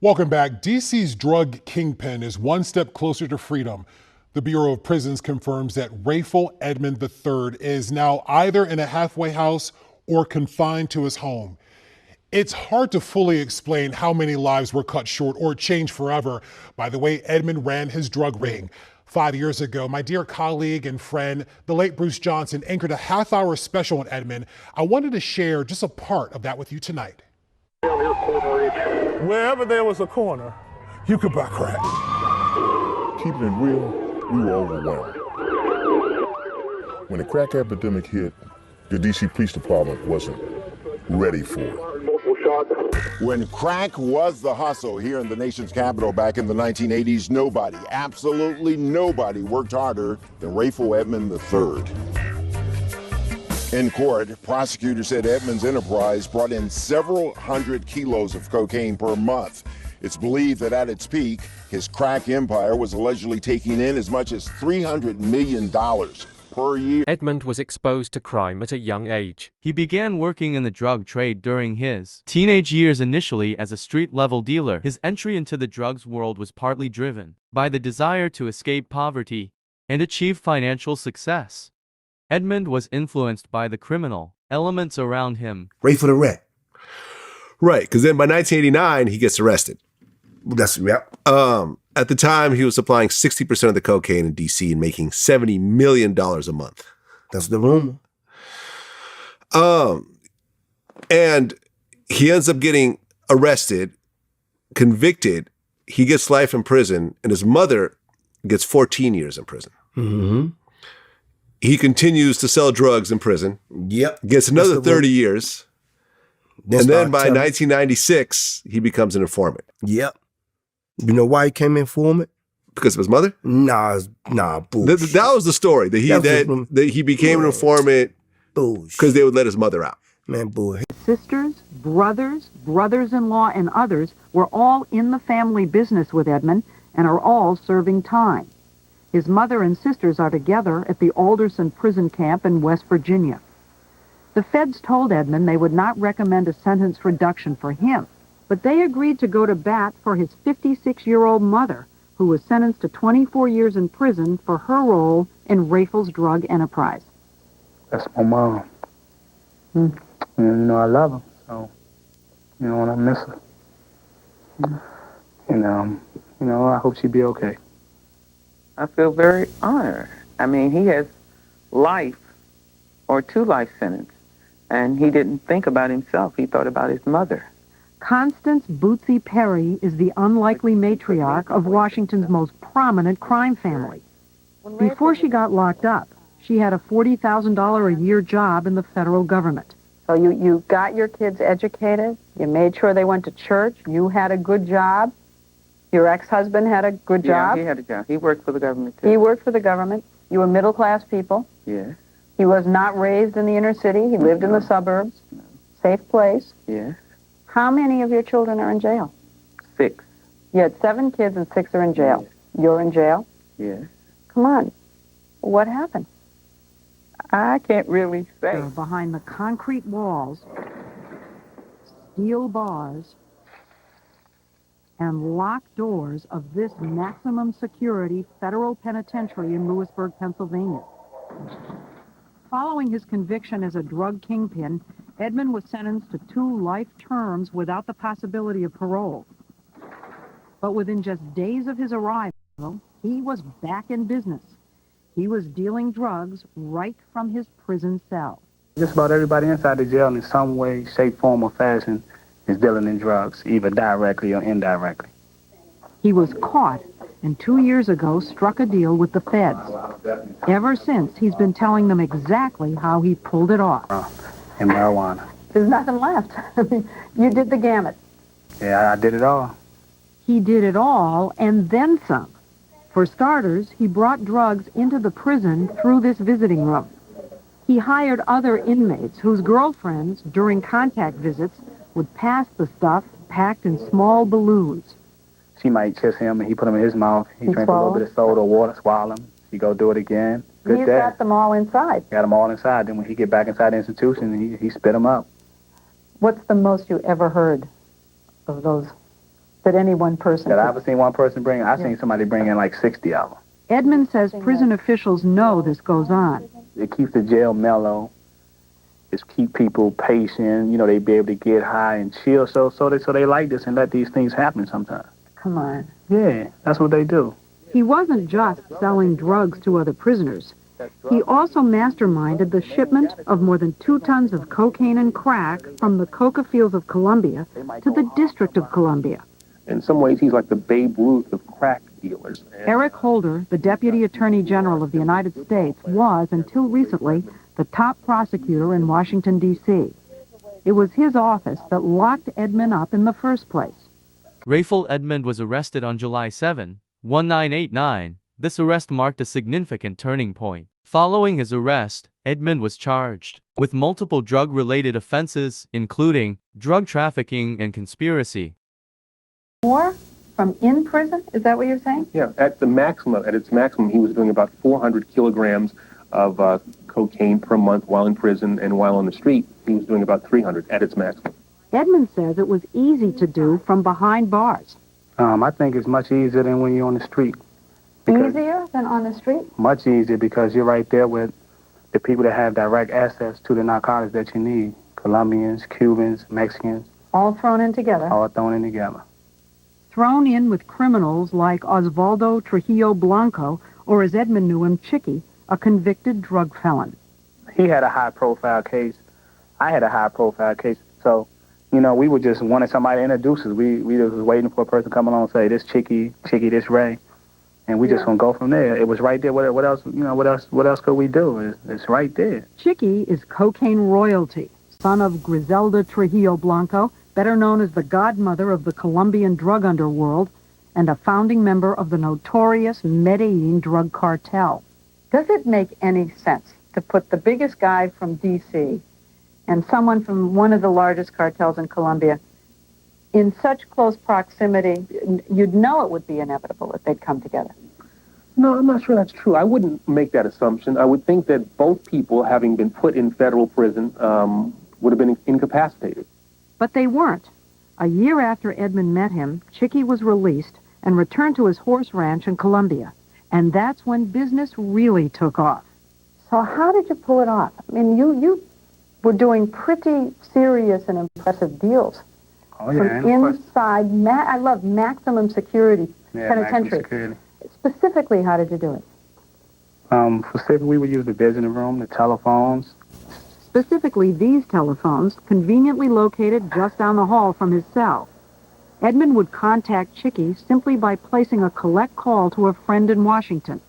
Welcome back. DC's drug kingpin is one step closer to freedom. The Bureau of Prisons confirms that Rayful Edmond III is now either in a halfway house or confined to his home. It's hard to fully explain how many lives were cut short or changed forever by the way Edmond ran his drug ring. 5 years ago, my dear colleague and friend, the late Bruce Johnson, anchored a half-hour special on Edmond. I wanted to share just a part of that with you tonight. Wherever there was a corner, you could buy crack. Keeping it real, we were overwhelmed. When the crack epidemic hit, the DC Police Department wasn't ready for it. When crack was the hustle here in the nation's capital back in the 1980s, nobody, absolutely nobody worked harder than Rayful Edmond III. In court, prosecutors said Edmond's enterprise brought in several hundred kilos of cocaine per month. It's believed that at its peak, his crack empire was allegedly taking in as much as $300 million per year. Edmond was exposed to crime at a young age. He began working in the drug trade during his teenage years, initially as a street-level dealer. His entry into the drugs world was partly driven by the desire to escape poverty and achieve financial success. Edmond was influenced by the criminal elements around him. Ready for the rent. Right, because then by 1989, he gets arrested. That's, yep. At the time, he was supplying 60% of the cocaine in D.C. and making $70 million a month. That's the rumor. And he ends up getting arrested, convicted. He gets life in prison, and his mother gets 14 years in prison. Mm-hmm. He continues to sell drugs in prison. Yep. Gets another 30 years. And then by 1996, he becomes an informant. Yep. You know why he came informant? Because of his mother? Nah, bullshit. That was the story, that he became an informant because they would let his mother out. Man, bullshit. Sisters, brothers-in-law, and others were all in the family business with Edmond and are all serving time. His mother and sisters are together at the Alderson prison camp in West Virginia. The feds told Edmond they would not recommend a sentence reduction for him, but they agreed to go to bat for his 56-year-old mother, who was sentenced to 24 years in prison for her role in Rayful's drug enterprise. That's my mom. And, you know, I love her, so, you know, and I miss her. And, you know, I hope she'd be okay. I feel very honored. I mean, he has life or 2 life sentences, and he didn't think about himself. He thought about his mother. Constance Bootsy Perry is the unlikely matriarch of Washington's most prominent crime family. Before she got locked up, she had a $40,000 a year job in the federal government. So you got your kids educated, you made sure they went to church, you had a good job, your ex-husband had a good job? Yeah, he had a job. He worked for the government, too. He worked for the government. You were middle-class people. Yes. He was not raised in the inner city. He lived in the suburbs. No. Safe place. Yes. How many of your children are in jail? 6. You had 7 kids and 6 are in jail. Yes. You're in jail? Yes. Come on. What happened? I can't really say. Behind the concrete walls, steel bars, and locked doors of this maximum security federal penitentiary in Lewisburg, Pennsylvania. Following his conviction as a drug kingpin, Edmond was sentenced to 2 life terms without the possibility of parole. But within just days of his arrival, he was back in business. He was dealing drugs right from his prison cell. Just about everybody inside the jail in some way, shape, form, or fashion is dealing in drugs, either directly or indirectly. He was caught and 2 years ago struck a deal with the feds. Ever since, he's been telling them exactly how he pulled it off. And marijuana. There's nothing left. You did the gamut. Yeah, I did it all. He did it all and then some. For starters, he brought drugs into the prison through this visiting room. He hired other inmates whose girlfriends, during contact visits, would pass the stuff packed in small balloons. She might kiss him, and he put them in his mouth. He drank a little bit of soda or water, swallow them. He go do it again. Good He's day. got them all inside. Got them all inside. Then when he get back inside the institution, he spit them up. What's the most you ever heard of those that any one person That I could. ever seen one person bring? I seen somebody bring in like 60 of them. Edmond says prison officials know this goes on. It keeps the jail mellow. It keeps people patient. You know, they be able to get high and chill. So they like this and let these things happen sometimes. Come on. Yeah, that's what they do. He wasn't just selling drugs to other prisoners. He also masterminded the shipment of more than 2 tons of cocaine and crack from the coca fields of Colombia to the District of Columbia. In some ways, he's like the Babe Ruth of crack dealers. Eric Holder, the Deputy Attorney General of the United States, was, until recently, the top prosecutor in Washington, D.C. It was his office that locked Edmond up in the first place. Rayful Edmond was arrested on July 7, 1989. This arrest marked a significant turning point. Following his arrest, Edmond was charged with multiple drug-related offenses, including drug trafficking and conspiracy. More from in prison? Is that what you're saying? Yeah, at its maximum, he was doing about 400 kilograms of cocaine per month while in prison, and while on the street, he was doing about 300 at its maximum. Edmond says it was easy to do from behind bars. I think it's much easier than when you're on the street. Easier than on the street? Much easier because you're right there with the people that have direct access to the narcotics that you need. Colombians, Cubans, Mexicans. All thrown in together? All thrown in together. Thrown in with criminals like Osvaldo Trujillo Blanco, or as Edmond knew him, Chicky, a convicted drug felon. He had a high-profile case. I had a high-profile case. So, you know, we were just wanting somebody to introduce us. We was waiting for a person to come along and say, this Chicky, this Ray. And we just gonna go from there. It was right there. What else? You know, what else could we do? It's right there. Chicky is cocaine royalty, son of Griselda Trujillo Blanco, better known as the godmother of the Colombian drug underworld, and a founding member of the notorious Medellin drug cartel. Does it make any sense to put the biggest guy from D.C. and someone from one of the largest cartels in Colombia in such close proximity? You'd know it would be inevitable that they'd come together. No, I'm not sure that's true. I wouldn't make that assumption. I would think that both people, having been put in federal prison, would have been incapacitated. But they weren't. A year after Edmond met him, Chicky was released and returned to his horse ranch in Colombia. And that's when business really took off. So how did you pull it off? I mean, you were doing pretty serious and impressive deals. Oh, yeah. From inside, I love maximum security penitentiary. Maximum security. Specifically, how did you do it? Specifically, we would use the visiting room, the telephones. Specifically, these telephones, conveniently located just down the hall from his cell. Edmond would contact Chicky simply by placing a collect call to a friend in Washington.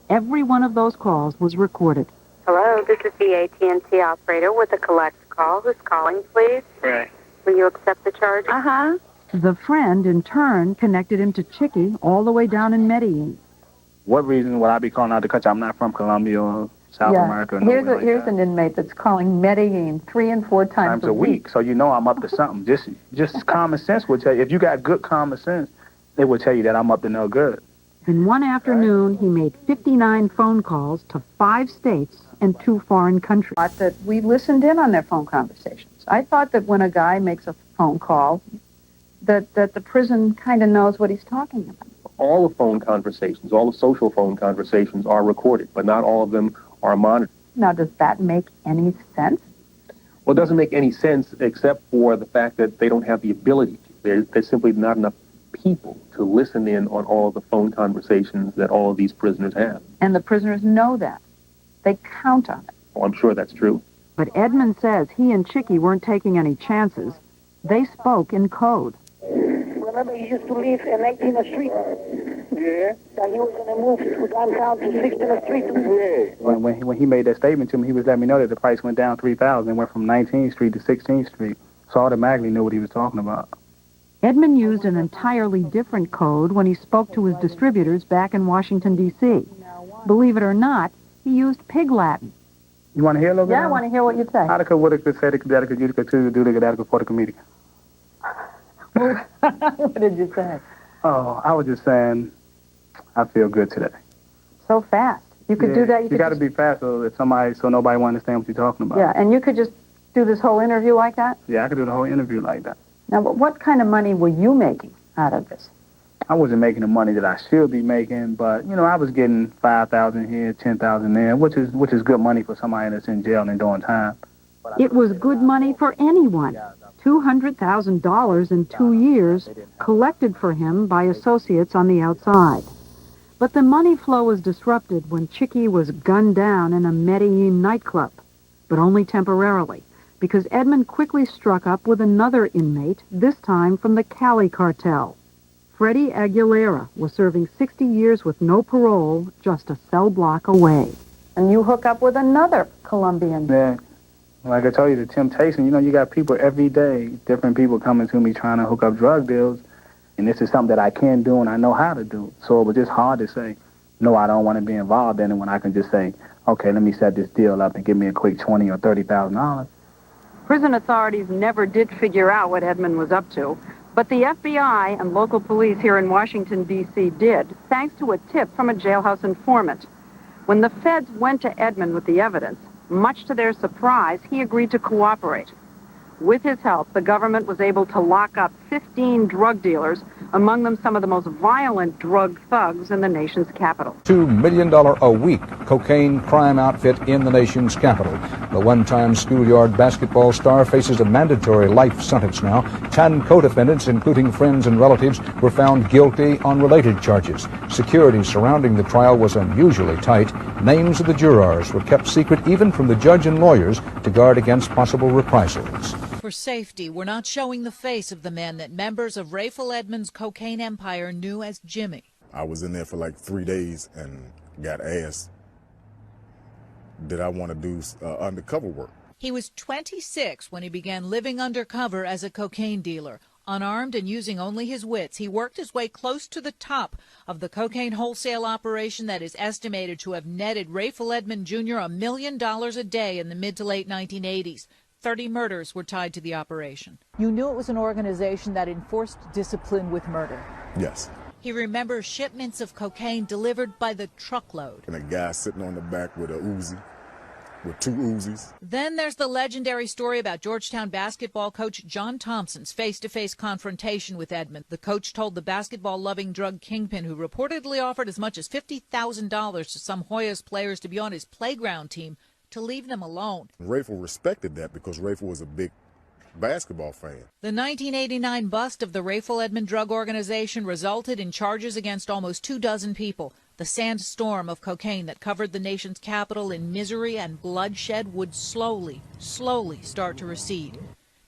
Every one of those calls was recorded. Hello, this is the AT&T operator with a collect call. Who's calling, please? Right. Will you accept the charge? Uh-huh. The friend, in turn, connected him to Chicky all the way down in Medellin. What reason would I be calling out the country? I'm not from Colombia or South America. Or Here's an inmate that's calling Medellin 3 and 4 times a week. So you know I'm up to something. Just common sense would tell you. If you got good common sense, it would tell you that I'm up to no good. In one afternoon, he made 59 phone calls to 5 states and 2 foreign countries. I thought that we listened in on their phone conversations. I thought that when a guy makes a phone call, that the prison kind of knows what he's talking about. All the phone conversations, all the social phone conversations are recorded, but not all of them are monitored. Now, does that make any sense? Well, it doesn't make any sense except for the fact that they don't have the ability to. There's simply not enough people to listen in on all of the phone conversations that all of these prisoners have. And the prisoners know that. They count on it. Oh, I'm sure that's true. But Edmond says he and Chicky weren't taking any chances. They spoke in code. Remember, he used to live in 18th Street. Yeah. So he was going to move to downtown to 16th Street. Yeah. When he made that statement to me, he was letting me know that the price went down 3,000 and went from 19th Street to 16th Street. So I automatically knew what he was talking about. Edmond used an entirely different code when he spoke to his distributors back in Washington, D.C. Believe it or not, he used Pig Latin. You want to hear a little bit? Yeah, I want to hear what you'd say. What did you say? Oh, I was just saying, I feel good today. So fast. You could do that. You got to be fast so nobody will understand what you're talking about. Yeah, and you could just do this whole interview like that? Yeah, I could do the whole interview like that. Now, but what kind of money were you making out of this? I wasn't making the money that I should be making, but I was getting $5,000 here, $10,000 there, which is good money for somebody that's in jail and doing time. It was good money for anyone. $200,000 in 2 years collected for him by associates on the outside. But the money flow was disrupted when Chicky was gunned down in a Medellin nightclub, but only temporarily, because Edmond quickly struck up with another inmate, this time from the Cali Cartel. Freddie Aguilera was serving 60 years with no parole, just a cell block away. And you hook up with another Colombian. Yeah. Like I told you, the temptation, you got people every day, different people coming to me trying to hook up drug deals, and this is something that I can do and I know how to do. So it was just hard to say, no, I don't want to be involved in it when I can just say, okay, let me set this deal up and give me a quick $20,000 or $30,000. Prison authorities never did figure out what Edmond was up to, but the FBI and local police here in Washington, D.C. did, thanks to a tip from a jailhouse informant. When the feds went to Edmond with the evidence, much to their surprise, he agreed to cooperate. With his help, the government was able to lock up 15 drug dealers, among them some of the most violent drug thugs in the nation's capital. $2 million a week cocaine crime outfit in the nation's capital. The one-time schoolyard basketball star faces a mandatory life sentence now. 10 co-defendants, including friends and relatives, were found guilty on related charges. Security surrounding the trial was unusually tight. Names of the jurors were kept secret even from the judge and lawyers to guard against possible reprisals. For safety, we're not showing the face of the man that members of Rayful Edmond's cocaine empire knew as Jimmy. I was in there for like 3 days and got asked, did I want to do undercover work? He was 26 when he began living undercover as a cocaine dealer. Unarmed and using only his wits, he worked his way close to the top of the cocaine wholesale operation that is estimated to have netted Rayful Edmond Jr. $1 million a day in the mid to late 1980s. 30 murders were tied to the operation. You knew it was an organization that enforced discipline with murder. Yes. He remembers shipments of cocaine delivered by the truckload. And a guy sitting on the back with a Uzi, with 2 Uzis. Then there's the legendary story about Georgetown basketball coach John Thompson's face-to-face confrontation with Edmond. The coach told the basketball-loving drug kingpin, who reportedly offered as much as $50,000 to some Hoyas players to be on his playground team, to leave them alone. Rayful respected that because Rayful was a big basketball fan. The 1989 bust of the Rayful Edmond drug organization resulted in charges against almost 24 people. The sandstorm of cocaine that covered the nation's capital in misery and bloodshed would slowly start to recede.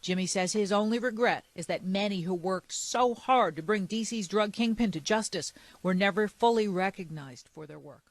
Jimmy says his only regret is that many who worked so hard to bring D.C.'s drug kingpin to justice were never fully recognized for their work.